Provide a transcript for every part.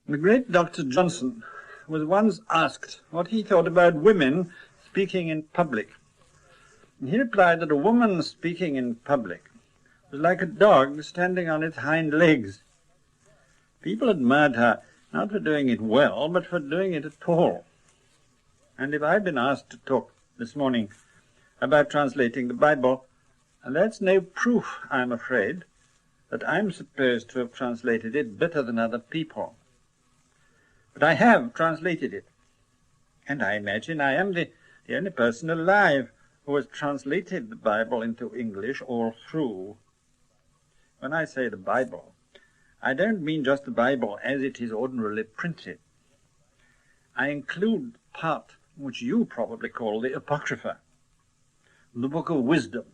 The great Dr. Johnson was once asked what he thought about women speaking in public. And he replied that a woman speaking in public was like a dog standing on its hind legs. People admired her not for doing it well, but for doing it at all. And if I'd been asked to talk this morning about translating the Bible, that's no proof, I'm afraid, that I'm supposed to have translated it better than other people. But I have translated it, and I imagine I am the only person alive who has translated the Bible into English all through. When I say the Bible, I don't mean just the Bible as it is ordinarily printed. I include the part which you probably call the Apocrypha, the Book of Wisdom,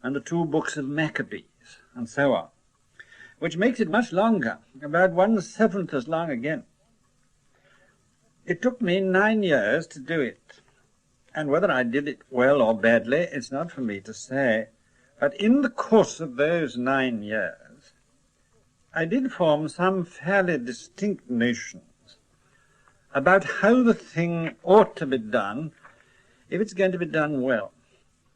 and the 2 books of Maccabees, and so on, which makes it much longer, about 1/7 as long again. It took me 9 years to do it, and whether I did it well or badly, it's not for me to say. But in the course of those 9 years, I did form some fairly distinct notions about how the thing ought to be done if it's going to be done well.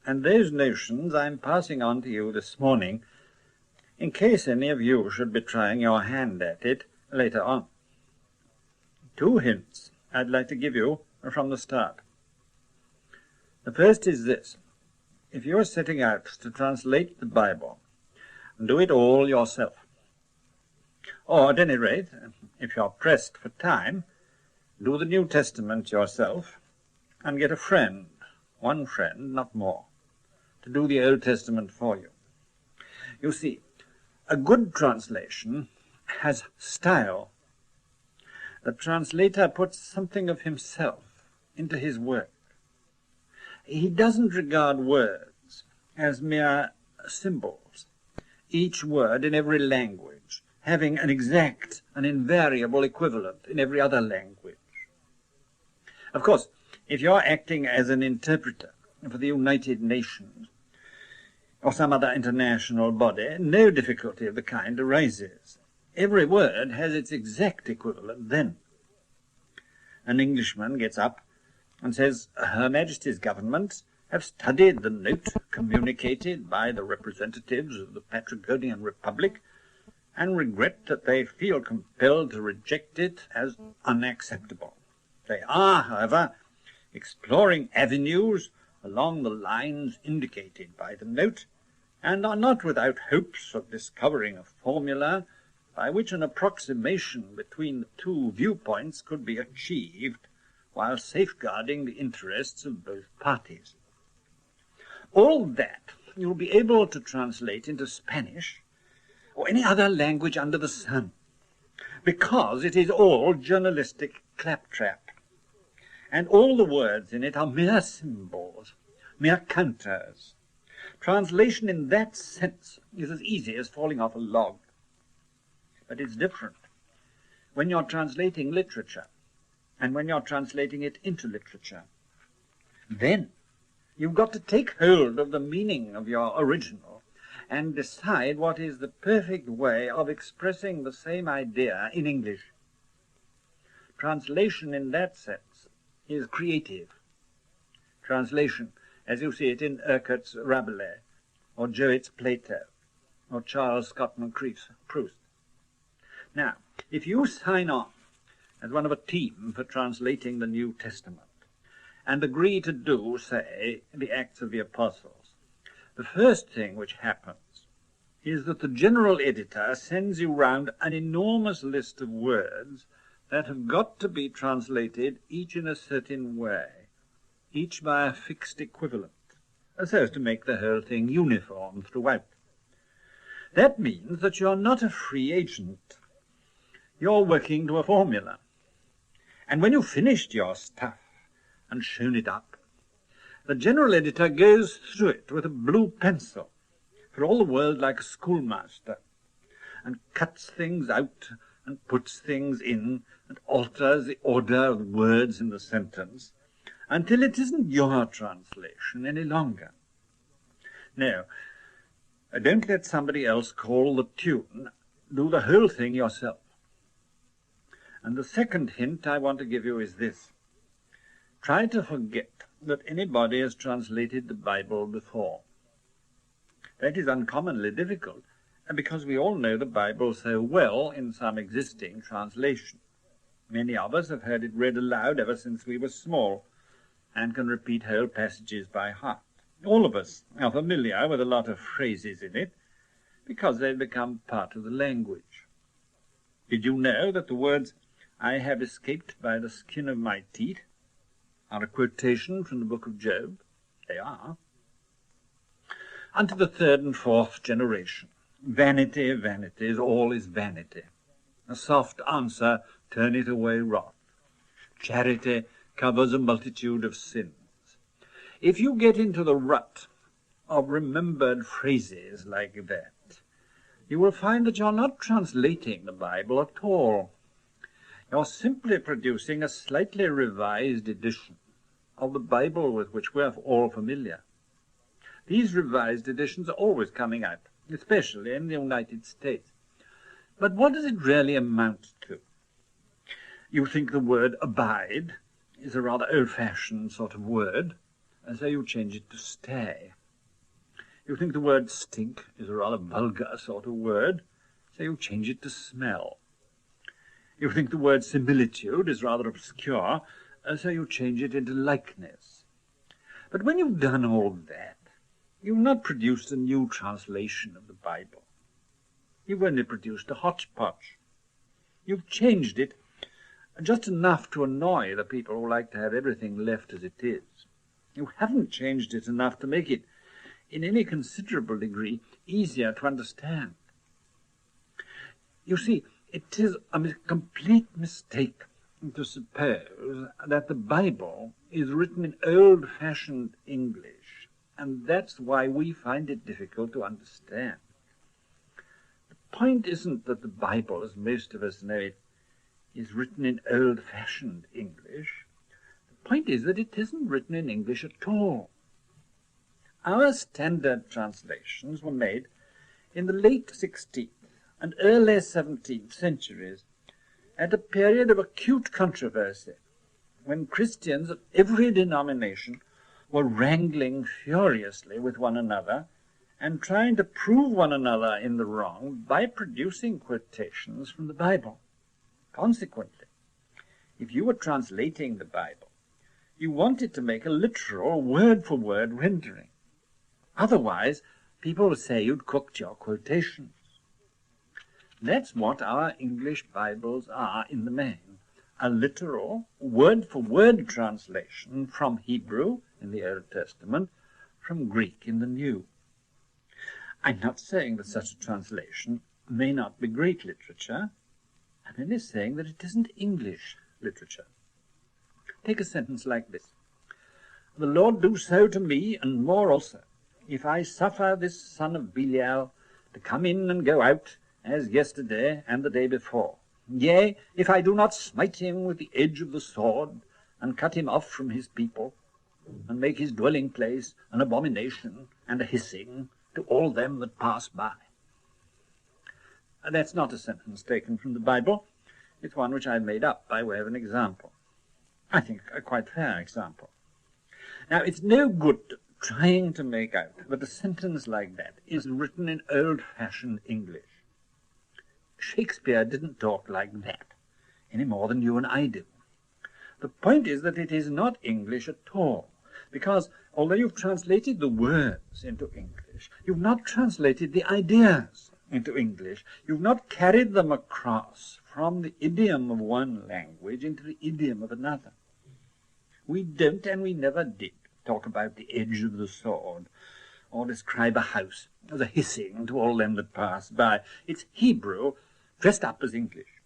And those notions I'm passing on to you this morning, in case any of you should be trying your hand at it later on. 2 hints I'd like to give you from the start. The first is this. If you're setting out to translate the Bible, do it all yourself. Or, at any rate, if you're pressed for time, do the New Testament yourself and get a friend, one friend, not more, to do the Old Testament for you. You see, a good translation has style. The translator puts something of himself into his work. He doesn't regard words as mere symbols, each word in every language having an exact and invariable equivalent in every other language. Of course, if you're acting as an interpreter for the United Nations or some other international body, no difficulty of the kind arises. Every word has its exact equivalent then. An Englishman gets up and says, Her Majesty's government have studied the note communicated by the representatives of the Patagonian Republic and regret that they feel compelled to reject it as unacceptable. They are, however, exploring avenues along the lines indicated by the note, and are not without hopes of discovering a formula by which an approximation between the 2 viewpoints could be achieved while safeguarding the interests of both parties. All that you'll be able to translate into Spanish or any other language under the sun, because it is all journalistic claptrap, and all the words in it are mere symbols, mere counters. Translation in that sense is as easy as falling off a log. But it's different when you're translating literature and when you're translating it into literature. Then you've got to take hold of the meaning of your original and decide what is the perfect way of expressing the same idea in English. Translation in that sense is creative. Translation, as you see it in Urquhart's Rabelais, or Jowett's Plato, or Charles Scott Proust. Now, if you sign on as one of a team for translating the New Testament and agree to do, say, the Acts of the Apostles, the first thing which happens is that the general editor sends you round an enormous list of words that have got to be translated each in a certain way, each by a fixed equivalent, so as to make the whole thing uniform throughout. That means that you're not a free agent. You're working to a formula. And when you've finished your stuff and shown it up, the general editor goes through it with a blue pencil, for all the world like a schoolmaster, and cuts things out and puts things in and alters the order of words in the sentence until it isn't your translation any longer. No, don't let somebody else call the tune. Do the whole thing yourself. And the second hint I want to give you is this. Try to forget that anybody has translated the Bible before. That is uncommonly difficult, because we all know the Bible so well in some existing translation. Many of us have heard it read aloud ever since we were small, and can repeat whole passages by heart. All of us are familiar with a lot of phrases in it, because they've become part of the language. Did you know that the words, "I have escaped by the skin of my teeth," are a quotation from the book of Job? They are. Unto the third and fourth generation. Vanity, vanities, all is vanity. A soft answer turneth away wrath. Charity covers a multitude of sins. If you get into the rut of remembered phrases like that, you will find that you're not translating the Bible at all. You're simply producing a slightly revised edition of the Bible with which we're all familiar. These revised editions are always coming out, especially in the United States. But what does it really amount to? You think the word abide is a rather old-fashioned sort of word, and so you change it to stay. You think the word stink is a rather vulgar sort of word, so you change it to smell. You think the word similitude is rather obscure, so you change it into likeness. But when you've done all that, you've not produced a new translation of the Bible. You've only produced a hodgepodge. You've changed it just enough to annoy the people who like to have everything left as it is. You haven't changed it enough to make it, in any considerable degree, easier to understand. You see, it is a complete mistake to suppose that the Bible is written in old-fashioned English, and that's why we find it difficult to understand. The point isn't that the Bible, as most of us know it, is written in old-fashioned English. The point is that it isn't written in English at all. Our standard translations were made in the late 16th and early 17th centuries at a period of acute controversy, when Christians of every denomination were wrangling furiously with one another and trying to prove one another in the wrong by producing quotations from the Bible. Consequently, if you were translating the Bible, you wanted to make a literal, word-for-word rendering. Otherwise, people would say you'd cooked your quotations. That's what our English Bibles are in the main, a literal, word-for-word translation from Hebrew in the Old Testament, from Greek in the New. I'm not saying that such a translation may not be great literature. I'm only saying that it isn't English literature. Take a sentence like this. The Lord do so to me, and more also, if I suffer this son of Belial to come in and go out, as yesterday and the day before. Yea, if I do not smite him with the edge of the sword, and cut him off from his people, and make his dwelling place an abomination and a hissing to all them that pass by. That's not a sentence taken from the Bible. It's one which I've made up by way of an example. I think a quite fair example. Now, it's no good trying to make out that a sentence like that is written in old-fashioned English. Shakespeare didn't talk like that, any more than you and I do. The point is that it is not English at all, because although you've translated the words into English, you've not translated the ideas into English. You've not carried them across from the idiom of one language into the idiom of another. We don't, and we never did, talk about the edge of the sword, or describe a house as a hissing to all them that pass by. It's Hebrew dressed up as English.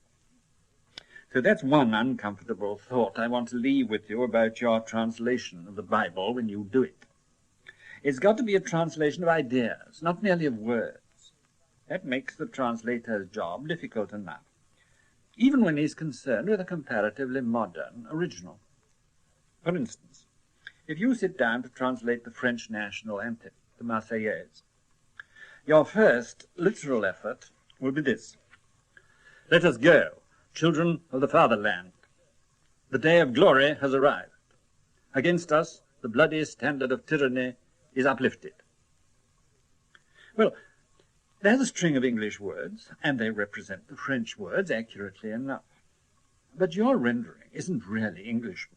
So that's one uncomfortable thought I want to leave with you about your translation of the Bible when you do it. It's got to be a translation of ideas, not merely of words. That makes the translator's job difficult enough, even when he's concerned with a comparatively modern original. For instance, if you sit down to translate the French national anthem, the Marseillaise, your first literal effort will be this. Let us go, children of the fatherland. The day of glory has arrived. Against us, the bloody standard of tyranny is uplifted. Well, there's a string of English words, and they represent the French words accurately enough. But your rendering isn't really English.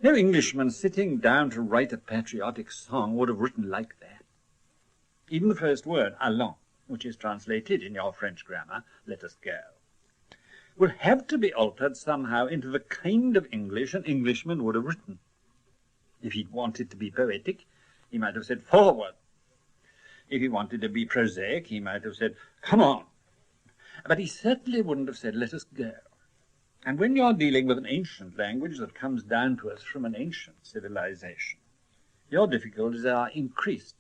No Englishman sitting down to write a patriotic song would have written like that. Even the first word, allons, which is translated in your French grammar, let us go, will have to be altered somehow into the kind of English an Englishman would have written. If he'd wanted to be poetic, he might have said forward. If he wanted to be prosaic, he might have said, come on. But he certainly wouldn't have said, let us go. And when you're dealing with an ancient language that comes down to us from an ancient civilization, your difficulties are increased.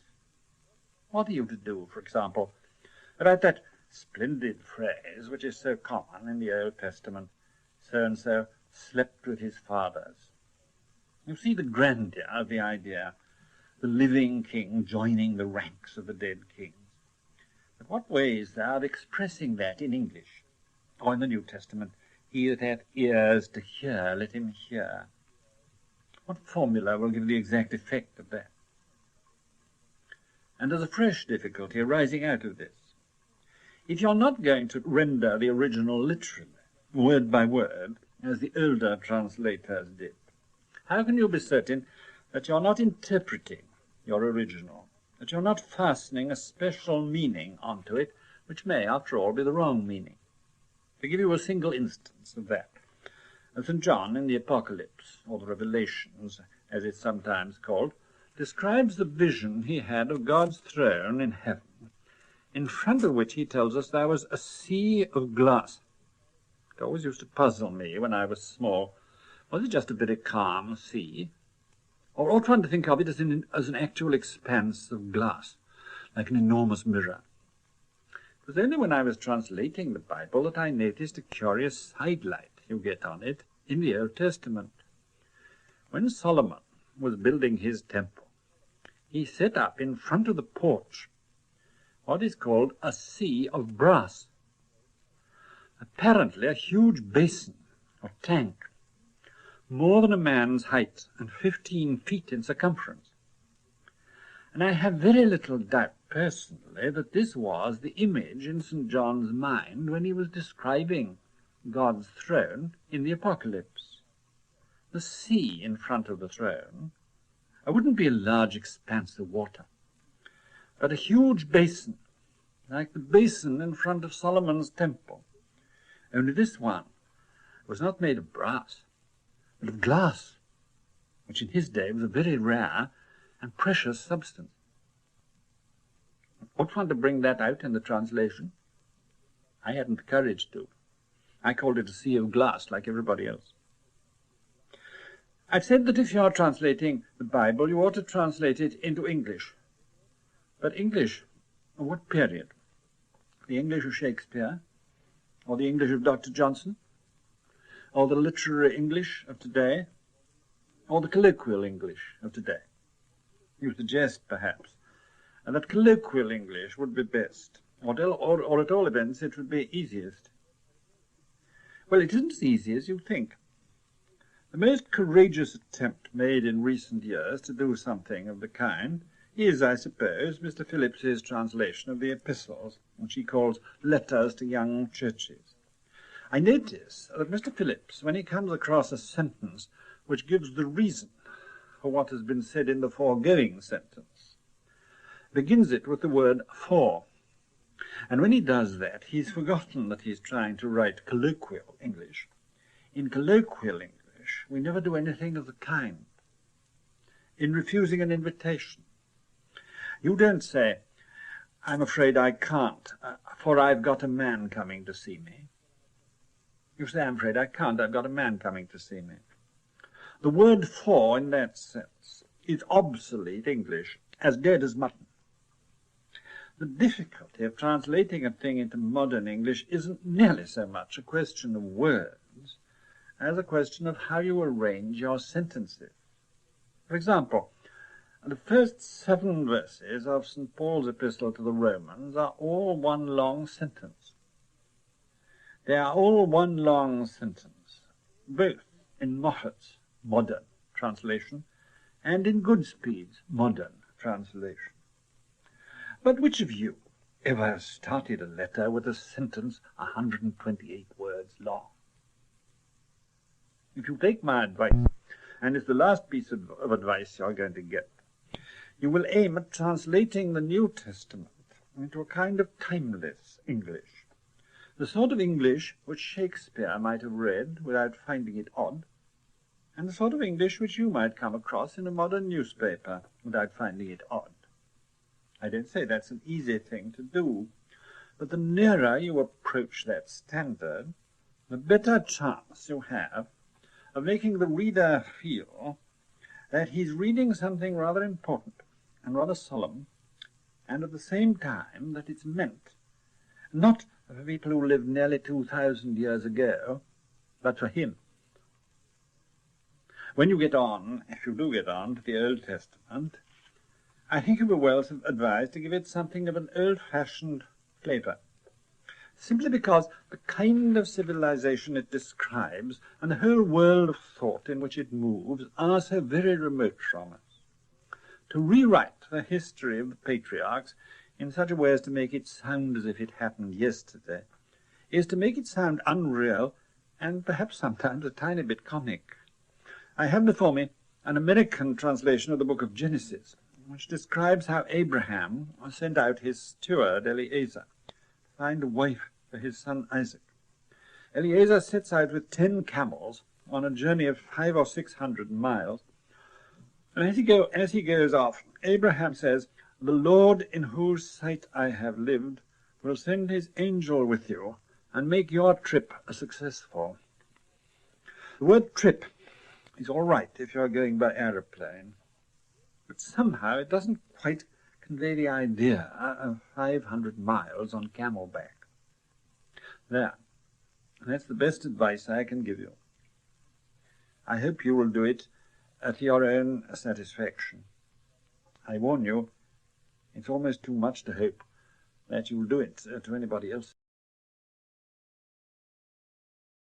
What are you to do, for example, about that splendid phrase which is so common in the Old Testament, so-and-so slept with his fathers? You see the grandeur of the idea, the living king joining the ranks of the dead kings. But what way is there of expressing that in English? Or in the New Testament, he that hath ears to hear, let him hear. What formula will give the exact effect of that? And there's a fresh difficulty arising out of this. If you're not going to render the original literally, word by word, as the older translators did, how can you be certain that you're not interpreting your original, that you're not fastening a special meaning onto it, which may, after all, be the wrong meaning? To give you a single instance of that, St. John in the Apocalypse, or the Revelations, as it's sometimes called, describes the vision he had of God's throne in heaven, in front of which he tells us there was a sea of glass. It always used to puzzle me when I was small. Was it just a very calm sea? Or ought one to think of it as an actual expanse of glass, like an enormous mirror? It was only when I was translating the Bible that I noticed a curious sidelight you get on it in the Old Testament. When Solomon was building his temple, he set up in front of the porch what is called a sea of brass, apparently a huge basin or tank, more than a man's height and 15 feet in circumference. And I have very little doubt, personally, that this was the image in St. John's mind when he was describing God's throne in the Apocalypse. The sea in front of the throne wouldn't be a large expanse of water, but a huge basin, like the basin in front of Solomon's temple. Only this one was not made of brass, but of glass, which in his day was a very rare and precious substance. Ought one to bring that out in the translation? I hadn't the courage to. I called it a sea of glass, like everybody else. I've said that if you are translating the Bible, you ought to translate it into English. But English, of what period? The English of Shakespeare? Or the English of Dr. Johnson? Or the literary English of today? Or the colloquial English of today? You suggest, perhaps, that colloquial English would be best, or at all events it would be easiest. Well, it isn't as easy as you think. The most courageous attempt made in recent years to do something of the kind is, I suppose, Mr. Phillips's translation of the epistles, which he calls Letters to Young Churches. I notice that Mr. Phillips, when he comes across a sentence which gives the reason for what has been said in the foregoing sentence, begins it with the word for. And when he does that, he's forgotten that he's trying to write colloquial English. In colloquial English, we never do anything of the kind. In refusing an invitation, you don't say, I'm afraid I can't, for I've got a man coming to see me. You say, I'm afraid I can't, I've got a man coming to see me. The word for, in that sense, is obsolete English, as dead as mutton. The difficulty of translating a thing into modern English isn't nearly so much a question of words as a question of how you arrange your sentences. For example, the first 7 verses of St. Paul's epistle to the Romans are all one long sentence. They are all one long sentence, both in Moffat's modern translation and in Goodspeed's modern translation. But which of you ever started a letter with a sentence 128 words long? If you take my advice, and it's the last piece of advice you're going to get, you will aim at translating the New Testament into a kind of timeless English, the sort of English which Shakespeare might have read without finding it odd, and the sort of English which you might come across in a modern newspaper without finding it odd. I don't say that's an easy thing to do, but the nearer you approach that standard, the better chance you have of making the reader feel that he's reading something rather important and rather solemn, and at the same time that it's meant, not for people who lived nearly 2,000 years ago, but for him. When you get on, if you do get on, to the Old Testament, I think it would be well advised to give it something of an old-fashioned flavor, simply because the kind of civilization it describes and the whole world of thought in which it moves are so very remote from us. To rewrite the history of the patriarchs in such a way as to make it sound as if it happened yesterday is to make it sound unreal and perhaps sometimes a tiny bit comic. I have before me an American translation of the book of Genesis, which describes how Abraham sent out his steward Eliezer to find a wife for his son Isaac. Eliezer sets out with 10 camels on a journey of 500 or 600 miles, and as he goes off, Abraham says, "The Lord in whose sight I have lived will send his angel with you and make your trip a successful." The word trip is all right if you're going by aeroplane, but somehow it doesn't quite convey the idea of 500 miles on camelback. There, that's the best advice I can give you. I hope you will do it at your own satisfaction. I warn you, it's almost too much to hope that you will do it to anybody else.